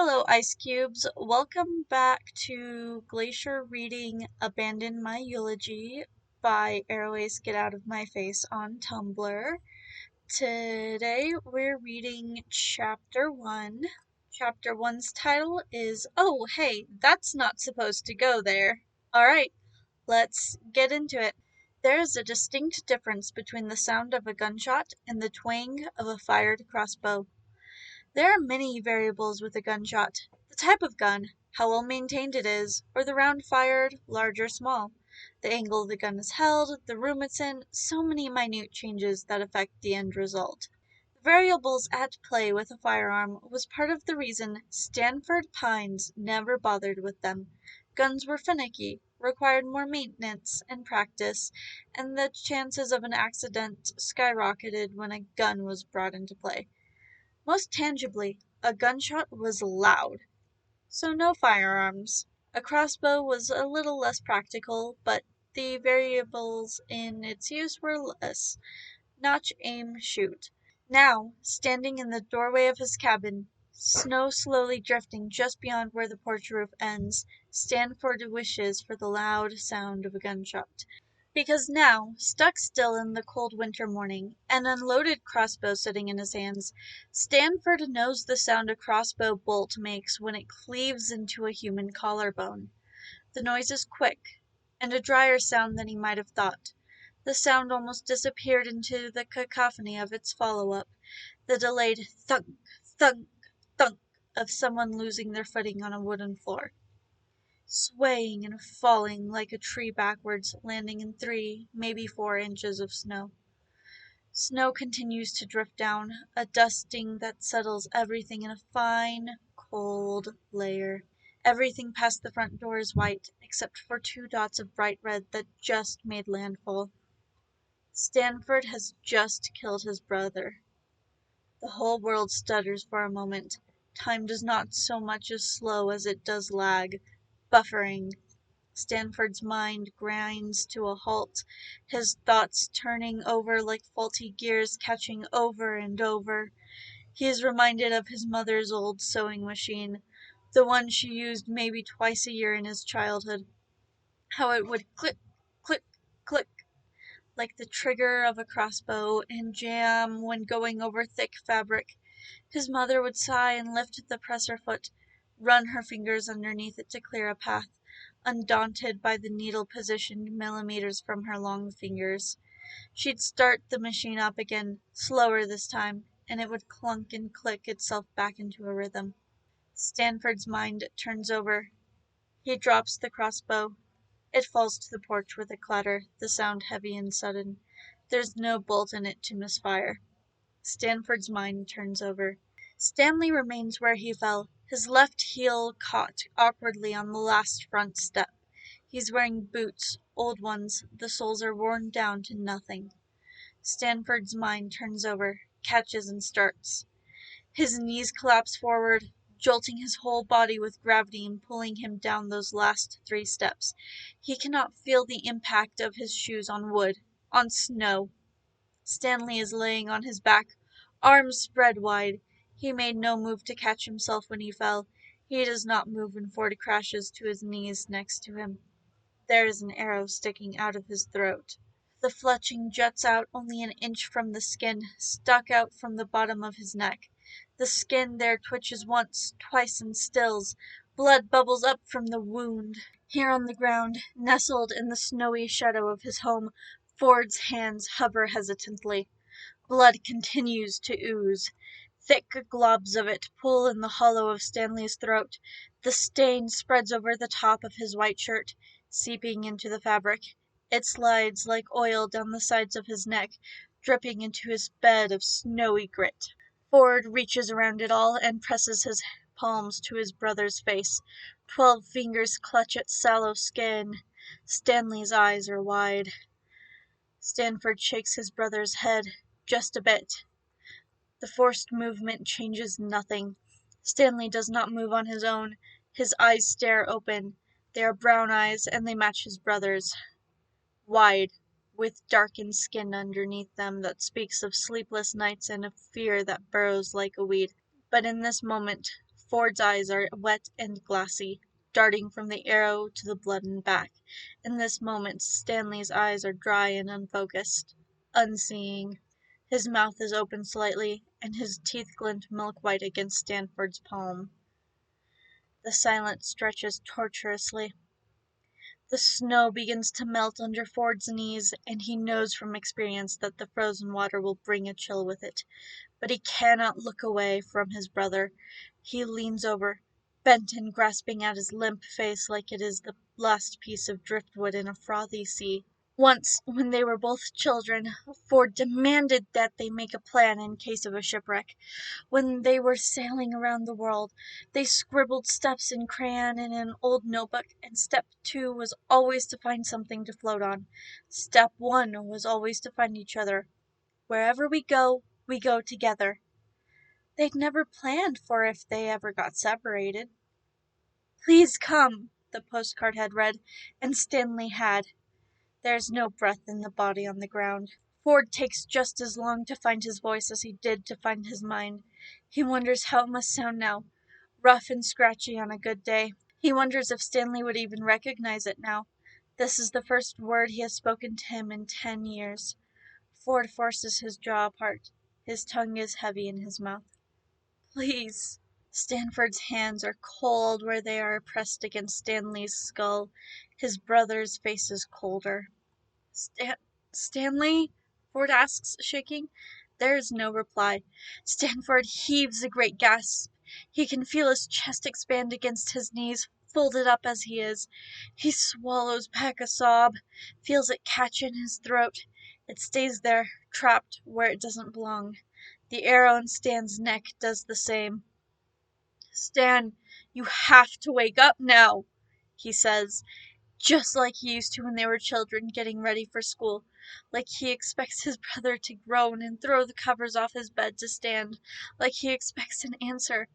Hello, Ice Cubes. Welcome back to Glacier reading Abandon My Eulogy by aroace-get-out-of-my-face on Tumblr. Today we're reading Chapter 1. Chapter 1's title is Oh, hey, that's not supposed to go there. Alright, let's get into it. There is a distinct difference between the sound of a gunshot and the twang of a fired crossbow. There are many variables with a gunshot: the type of gun, how well maintained it is, or the round fired, large or small, the angle the gun is held, the room it's in, so many minute changes that affect the end result. The variables at play with a firearm was part of the reason Stanford Pines never bothered with them. Guns were finicky, required more maintenance and practice, and the chances of an accident skyrocketed when a gun was brought into play. Most tangibly, a gunshot was loud. So no firearms. A crossbow was a little less practical, but the variables in its use were less. Notch, aim, shoot. Now, standing in the doorway of his cabin, snow slowly drifting just beyond where the porch roof ends, Stanford wishes for the loud sound of a gunshot. Because now, stuck still in the cold winter morning, an unloaded crossbow sitting in his hands, Stanford knows the sound a crossbow bolt makes when it cleaves into a human collarbone. The noise is quick, and a drier sound than he might have thought. The sound almost disappeared into the cacophony of its follow-up, the delayed thunk, thunk, thunk of someone losing their footing on a wooden floor. Swaying and falling like a tree backwards, landing in 3, maybe 4 inches of snow. Snow continues to drift down, a dusting that settles everything in a fine, cold layer. Everything past the front door is white, except for 2 dots of bright red that just made landfall. Stanford has just killed his brother. The whole world stutters for a moment. Time does not so much as slow as it does lag, buffering. Stanford's mind grinds to a halt, his thoughts turning over like faulty gears, catching over and over. He is reminded of his mother's old sewing machine, the one she used maybe twice a year in his childhood. How it would click, click, click, like the trigger of a crossbow, and jam when going over thick fabric. His mother would sigh and lift the presser foot, run her fingers underneath it to clear a path, undaunted by the needle positioned millimeters from her long fingers. She'd start the machine up again, slower this time, and it would clunk and click itself back into a rhythm. Stanford's mind turns over. He drops the crossbow. It falls to the porch with a clatter, the sound heavy and sudden. There's no bolt in it to misfire. Stanford's mind turns over. Stanley remains where he fell, his left heel caught awkwardly on the last front step. He's wearing boots, old ones, the soles are worn down to nothing. Stanford's mind turns over, catches and starts. His knees collapse forward, jolting his whole body with gravity and pulling him down those last 3 steps. He cannot feel the impact of his shoes on wood, on snow. Stanley is laying on his back, arms spread wide. He made no move to catch himself when he fell. He does not move when Ford crashes to his knees next to him. There is an arrow sticking out of his throat. The fletching juts out only an inch from the skin, stuck out from the bottom of his neck. The skin there twitches once, twice, and stills. Blood bubbles up from the wound. Here on the ground, nestled in the snowy shadow of his home, Ford's hands hover hesitantly. Blood continues to ooze. Thick globs of it pool in the hollow of Stanley's throat. The stain spreads over the top of his white shirt, seeping into the fabric. It slides like oil down the sides of his neck, dripping into his bed of snowy grit. Ford reaches around it all and presses his palms to his brother's face. 12 fingers clutch at sallow skin. Stanley's eyes are wide. Stanford shakes his brother's head, just a bit. The forced movement changes nothing. Stanley does not move on his own. His eyes stare open. They are brown eyes, and they match his brother's. Wide, with darkened skin underneath them that speaks of sleepless nights and of fear that burrows like a weed. But in this moment, Ford's eyes are wet and glassy, darting from the arrow to the blood and back. In this moment Stanley's eyes are dry and unfocused, unseeing. His mouth is open slightly, and his teeth glint milk-white against Stanford's palm. The silence stretches tortuously. The snow begins to melt under Ford's knees, and he knows from experience that the frozen water will bring a chill with it. But he cannot look away from his brother. He leans over, bent and grasping at his limp face like it is the last piece of driftwood in a frothy sea. Once, when they were both children, Ford demanded that they make a plan in case of a shipwreck. When they were sailing around the world, they scribbled steps in crayon in an old notebook, and step 2 was always to find something to float on. Step 1 was always to find each other. Wherever we go together. They'd never planned for if they ever got separated. Please come, the postcard had read, and Stanley had. There's no breath in the body on the ground. Ford takes just as long to find his voice as he did to find his mind. He wonders how it must sound now, rough and scratchy on a good day. He wonders if Stanley would even recognize it now. This is the first word he has spoken to him in 10 years. Ford forces his jaw apart. His tongue is heavy in his mouth. Please. Stanford's hands are cold where they are pressed against Stanley's skull. His brother's face is colder. Stanley? Ford asks, shaking. There is no reply. Stanford heaves a great gasp. He can feel his chest expand against his knees, folded up as he is. He swallows back a sob, feels it catch in his throat. It stays there, trapped where it doesn't belong. The arrow in Stan's neck does the same. Stan, you have to wake up now, he says, just like he used to when they were children getting ready for school, like he expects his brother to groan and throw the covers off his bed to stand, like he expects an answer.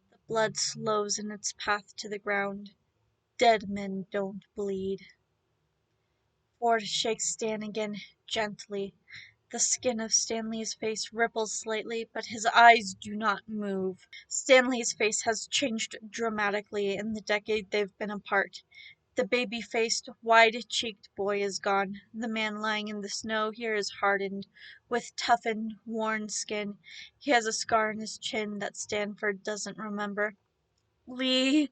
The blood slows in its path to the ground. Dead men don't bleed. Ford shakes Stan again, gently. The skin of Stanley's face ripples slightly, but his eyes do not move. Stanley's face has changed dramatically in the decade they've been apart. The baby-faced, wide-cheeked boy is gone. The man lying in the snow here is hardened, with toughened, worn skin. He has a scar on his chin that Stanford doesn't remember. Lee,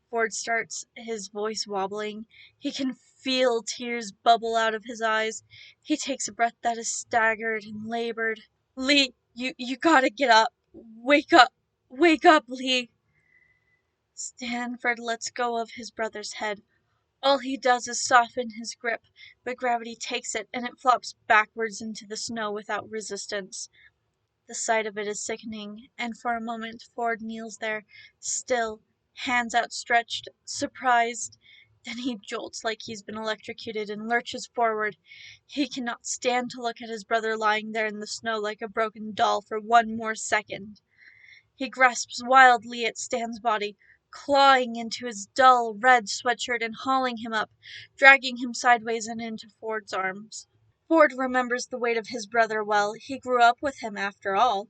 Ford starts, his voice wobbling. He can feel tears bubble out of his eyes. He takes a breath that is staggered and labored. Lee, you gotta get up. Wake up. Wake up, Lee. Stanford lets go of his brother's head. All he does is soften his grip, but gravity takes it, and it flops backwards into the snow without resistance. The sight of it is sickening, and for a moment Ford kneels there, still, hands outstretched, surprised. Then he jolts like he's been electrocuted and lurches forward. He cannot stand to look at his brother lying there in the snow like a broken doll for one more second. He grasps wildly at Stan's body, clawing into his dull red sweatshirt and hauling him up, dragging him sideways and into Ford's arms. Ford remembers the weight of his brother well. He grew up with him, after all.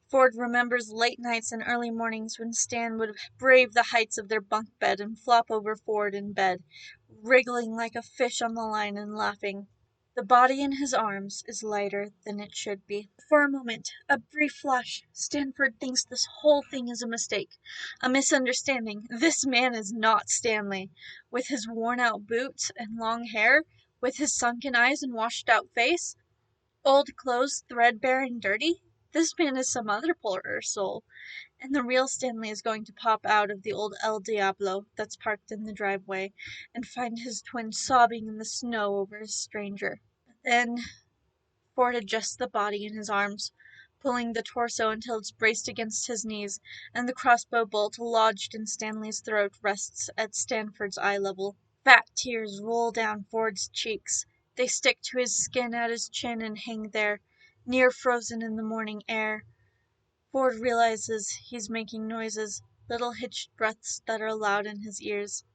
Ford remembers late nights and early mornings when Stan would brave the heights of their bunk bed and flop over Ford in bed, wriggling like a fish on the line and laughing. The body in his arms is lighter than it should be. For a moment, a brief flash, Stanford thinks this whole thing is a mistake, a misunderstanding. This man is not Stanley. With his worn-out boots and long hair, with his sunken eyes and washed-out face, old clothes threadbare and dirty, this man is some other poor soul, and the real Stanley is going to pop out of the old El Diablo that's parked in the driveway and find his twin sobbing in the snow over his stranger. Then Ford adjusts the body in his arms, pulling the torso until it's braced against his knees, and the crossbow bolt lodged in Stanley's throat rests at Stanford's eye level. Fat tears roll down Ford's cheeks. They stick to his skin at his chin and hang there, near frozen in the morning air. Ford realizes he's making noises, little hitched breaths that are loud in his ears.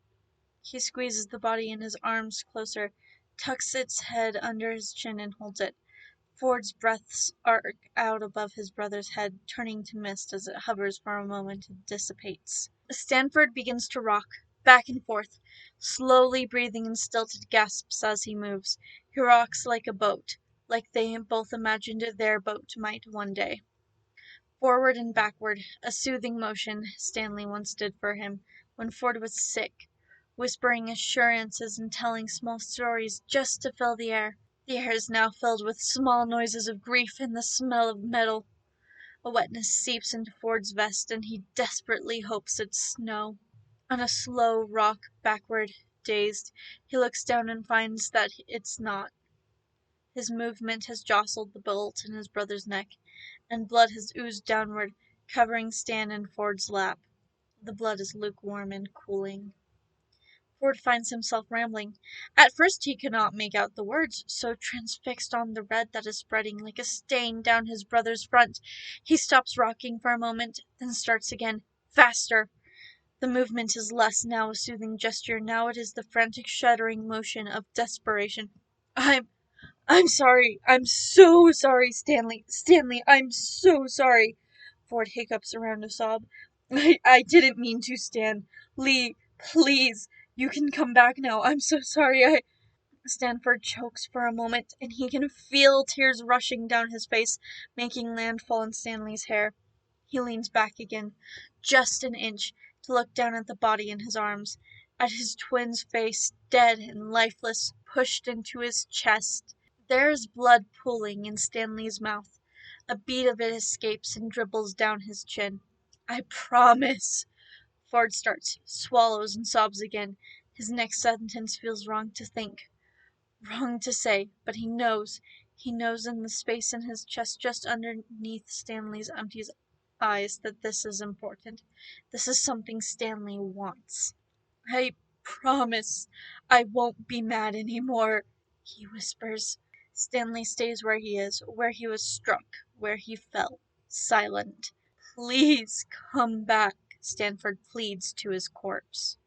He squeezes the body in his arms closer, tucks its head under his chin and holds it. Ford's breaths arc out above his brother's head, turning to mist as it hovers for a moment and dissipates. Stanford begins to rock, back and forth, slowly breathing in stilted gasps as he moves. He rocks like a boat, like they both imagined their boat might one day. Forward and backward, a soothing motion Stanley once did for him when Ford was sick, whispering assurances and telling small stories just to fill the air. The air is now filled with small noises of grief and the smell of metal. A wetness seeps into Ford's vest and he desperately hopes it's snow. On a slow rock backward, dazed, he looks down and finds that it's not. His movement has jostled the bolt in his brother's neck, and blood has oozed downward, covering Stan in Ford's lap. The blood is lukewarm and cooling. Ford finds himself rambling. At first he cannot make out the words, so transfixed on the red that is spreading like a stain down his brother's front. He stops rocking for a moment, then starts again, faster. The movement is less now a soothing gesture, now it is the frantic shuddering motion of desperation. I'm sorry. I'm so sorry, Stanley. Stanley, I'm so sorry. Ford hiccups around a sob. I didn't mean to, Stan. Lee, please. You can come back now. I'm so sorry. Stanford chokes for a moment, and he can feel tears rushing down his face, making landfall in Stanley's hair. He leans back again, just an inch, to look down at the body in his arms, at his twin's face, dead and lifeless, pushed into his chest. There is blood pooling in Stanley's mouth. A bead of it escapes and dribbles down his chin. I promise. Ford starts, swallows, and sobs again. His next sentence feels wrong to think, wrong to say, but he knows. He knows in the space in his chest just underneath Stanley's empty eyes that this is important. This is something Stanley wants. I promise I won't be mad anymore, he whispers. Stanley stays where he is, where he was struck, where he fell, silent. Please come back, Stanford pleads to his corpse.